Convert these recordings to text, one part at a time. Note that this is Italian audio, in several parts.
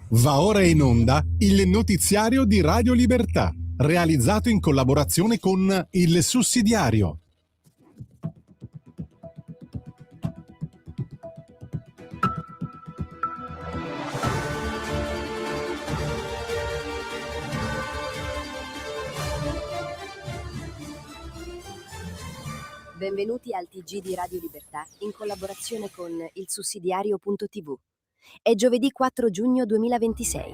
Va ora in onda il notiziario di Radio Libertà, realizzato in collaborazione con Il Sussidiario. Benvenuti al TG di Radio Libertà in collaborazione con il sussidiario.tv. È giovedì 4 giugno 2026.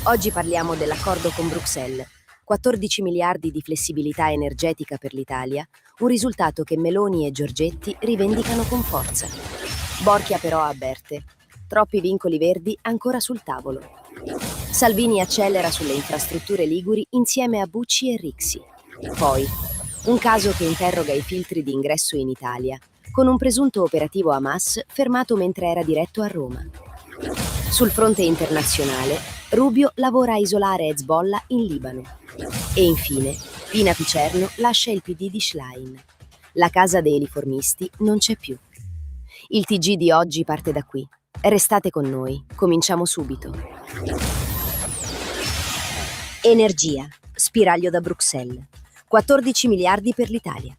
Oggi parliamo dell'accordo con Bruxelles. 14 miliardi di flessibilità energetica per l'Italia, un risultato che Meloni e Giorgetti rivendicano con forza. Borchia però avverte: troppi vincoli verdi ancora sul tavolo. Salvini accelera sulle infrastrutture liguri insieme a Bucci e Rixi. Poi, un caso che interroga i filtri di ingresso in Italia, con un presunto operativo Hamas fermato mentre era diretto a Roma. Sul fronte internazionale, Rubio lavora a isolare Hezbollah in Libano. E infine, Pina Picerno lascia il PD di Schlein. La casa dei riformisti non c'è più. Il TG di oggi parte da qui. Restate con noi, cominciamo subito. Energia, spiraglio da Bruxelles. 14 miliardi per l'Italia.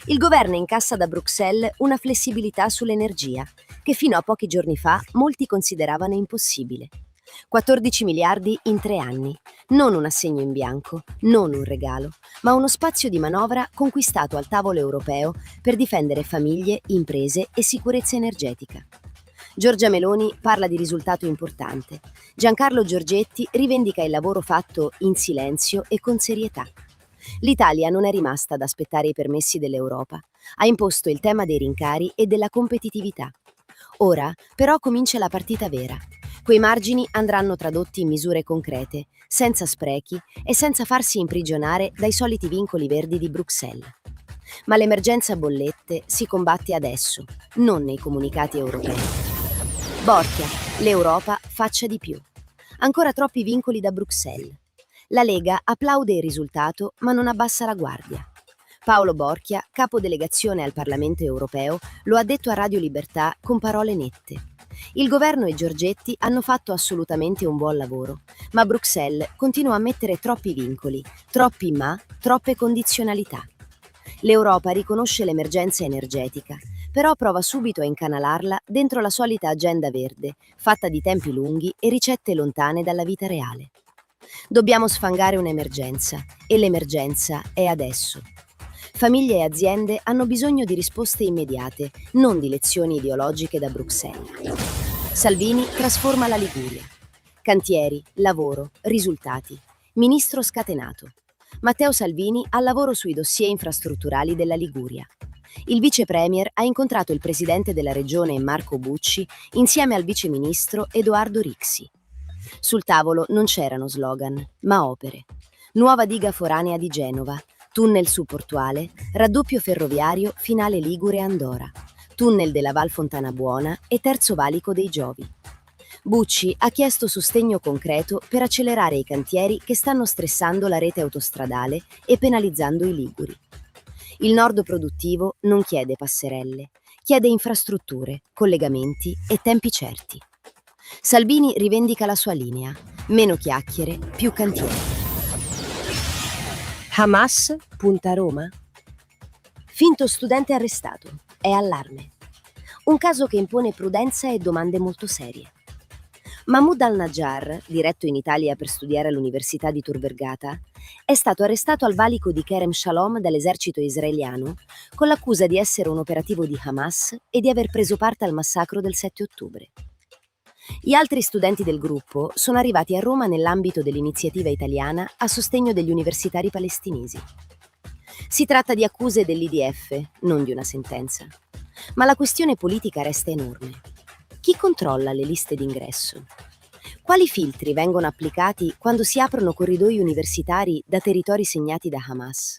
Il governo incassa da Bruxelles una flessibilità sull'energia che fino a pochi giorni fa molti consideravano impossibile. 14 miliardi in 3 anni, non un assegno in bianco, non un regalo, ma uno spazio di manovra conquistato al tavolo europeo per difendere famiglie, imprese e sicurezza energetica. Giorgia Meloni parla di risultato importante. Giancarlo Giorgetti rivendica il lavoro fatto in silenzio e con serietà. L'Italia non è rimasta ad aspettare i permessi dell'Europa. Ha imposto il tema dei rincari e della competitività. Ora, però, comincia la partita vera. Quei margini andranno tradotti in misure concrete, senza sprechi e senza farsi imprigionare dai soliti vincoli verdi di Bruxelles. Ma l'emergenza bollette si combatte adesso, non nei comunicati europei. Borchia, l'Europa faccia di più. Ancora troppi vincoli da Bruxelles. La Lega applaude il risultato, ma non abbassa la guardia. Paolo Borchia, capo delegazione al Parlamento europeo, lo ha detto a Radio Libertà con parole nette. Il governo e Giorgetti hanno fatto assolutamente un buon lavoro, ma Bruxelles continua a mettere troppi vincoli, troppi ma, troppe condizionalità. L'Europa riconosce l'emergenza energetica, però prova subito a incanalarla dentro la solita agenda verde, fatta di tempi lunghi e ricette lontane dalla vita reale. Dobbiamo sfangare un'emergenza e l'emergenza è adesso. Famiglie e aziende hanno bisogno di risposte immediate, non di lezioni ideologiche da Bruxelles. Salvini trasforma la Liguria. Cantieri, lavoro, risultati. Ministro scatenato. Matteo Salvini al lavoro sui dossier infrastrutturali della Liguria. Il vice premier ha incontrato il presidente della regione Marco Bucci insieme al vice ministro Edoardo Rixi. Sul tavolo non c'erano slogan, ma opere. Nuova diga foranea di Genova, tunnel subportuale, raddoppio ferroviario finale Ligure-Andora, tunnel della Val Fontana Buona e terzo valico dei Giovi. Bucci ha chiesto sostegno concreto per accelerare i cantieri che stanno stressando la rete autostradale e penalizzando i liguri. Il nord produttivo non chiede passerelle, chiede infrastrutture, collegamenti e tempi certi. Salvini rivendica la sua linea: meno chiacchiere, più cantieri. Hamas punta a Roma? Finto studente arrestato. È allarme. Un caso che impone prudenza e domande molto serie. Mahmoud al-Najjar, diretto in Italia per studiare all'Università di Tor Vergata, è stato arrestato al valico di Kerem Shalom dall'esercito israeliano con l'accusa di essere un operativo di Hamas e di aver preso parte al massacro del 7 ottobre. Gli altri studenti del gruppo sono arrivati a Roma nell'ambito dell'iniziativa italiana a sostegno degli universitari palestinesi. Si tratta di accuse dell'IDF, non di una sentenza. Ma la questione politica resta enorme. Chi controlla le liste d'ingresso? Quali filtri vengono applicati quando si aprono corridoi universitari da territori segnati da Hamas?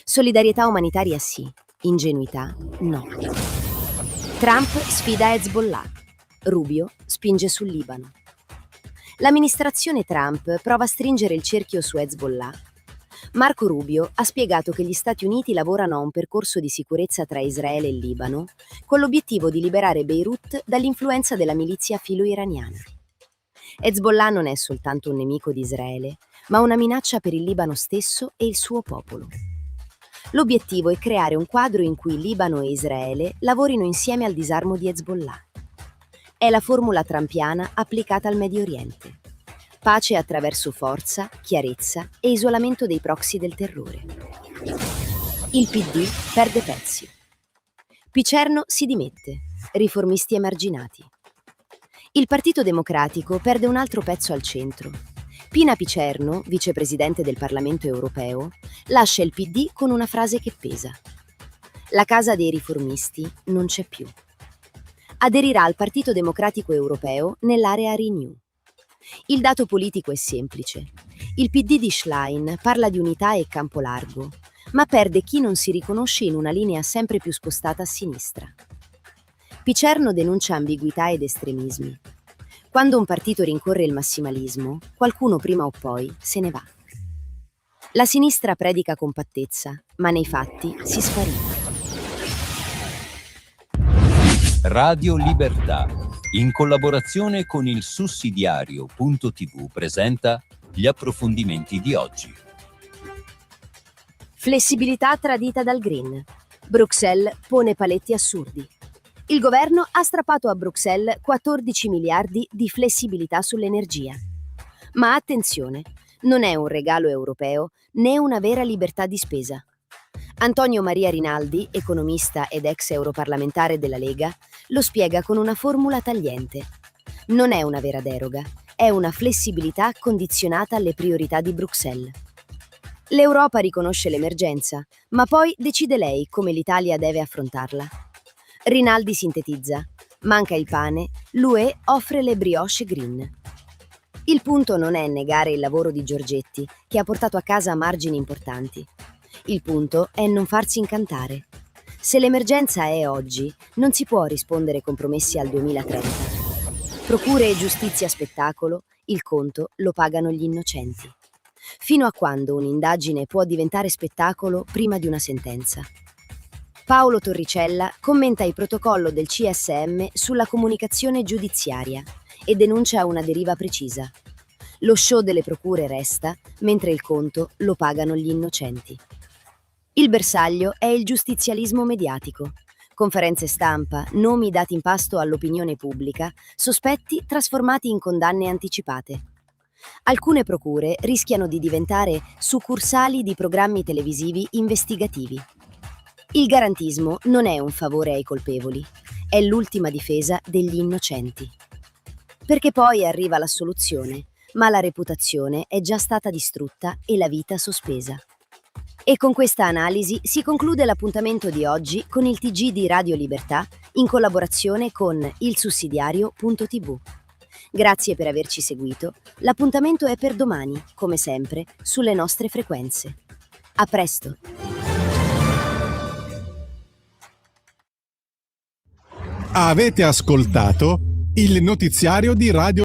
Solidarietà umanitaria sì, ingenuità no. Trump sfida Hezbollah. Rubio spinge sul Libano. L'amministrazione Trump prova a stringere il cerchio su Hezbollah. Marco Rubio ha spiegato che gli Stati Uniti lavorano a un percorso di sicurezza tra Israele e il Libano, con l'obiettivo di liberare Beirut dall'influenza della milizia filo-iraniana. Hezbollah non è soltanto un nemico di Israele, ma una minaccia per il Libano stesso e il suo popolo. L'obiettivo è creare un quadro in cui Libano e Israele lavorino insieme al disarmo di Hezbollah. È la formula trumpiana applicata al Medio Oriente. Pace attraverso forza, chiarezza e isolamento dei proxy del terrore. Il PD perde pezzi. Picerno si dimette, riformisti emarginati. Il Partito Democratico perde un altro pezzo al centro. Pina Picerno, vicepresidente del Parlamento europeo, lascia il PD con una frase che pesa. La casa dei riformisti non c'è più. Aderirà al Partito Democratico Europeo nell'area Renew. Il dato politico è semplice. Il PD di Schlein parla di unità e campo largo, ma perde chi non si riconosce in una linea sempre più spostata a sinistra. Picerno denuncia ambiguità ed estremismi. Quando un partito rincorre il massimalismo, qualcuno prima o poi se ne va. La sinistra predica compattezza, ma nei fatti si sfarina. Radio Libertà, in collaborazione con il sussidiario.tv, presenta gli approfondimenti di oggi. Flessibilità tradita dal Green. Bruxelles pone paletti assurdi. Il governo ha strappato a Bruxelles 14 miliardi di flessibilità sull'energia. Ma attenzione, non è un regalo europeo né una vera libertà di spesa. Antonio Maria Rinaldi, economista ed ex europarlamentare della Lega, lo spiega con una formula tagliente. Non è una vera deroga, è una flessibilità condizionata alle priorità di Bruxelles. L'Europa riconosce l'emergenza, ma poi decide lei come l'Italia deve affrontarla. Rinaldi sintetizza: manca il pane, l'UE offre le brioche green. Il punto non è negare il lavoro di Giorgetti, che ha portato a casa margini importanti. Il punto è non farsi incantare. Se l'emergenza è oggi, non si può rispondere con promessi al 2030. Procure e giustizia spettacolo, il conto lo pagano gli innocenti. Fino a quando un'indagine può diventare spettacolo prima di una sentenza? Paolo Torricella commenta il protocollo del CSM sulla comunicazione giudiziaria e denuncia una deriva precisa. Lo show delle procure resta, mentre il conto lo pagano gli innocenti. Il bersaglio è il giustizialismo mediatico. Conferenze stampa, nomi dati in pasto all'opinione pubblica, sospetti trasformati in condanne anticipate. Alcune procure rischiano di diventare succursali di programmi televisivi investigativi. Il garantismo non è un favore ai colpevoli, è l'ultima difesa degli innocenti. Perché poi arriva l'assoluzione, ma la reputazione è già stata distrutta e la vita sospesa. E con questa analisi si conclude l'appuntamento di oggi con il TG di Radio Libertà in collaborazione con il sussidiario.tv. Grazie per averci seguito. L'appuntamento è per domani, come sempre, sulle nostre frequenze. A presto! Avete ascoltato il notiziario di Radio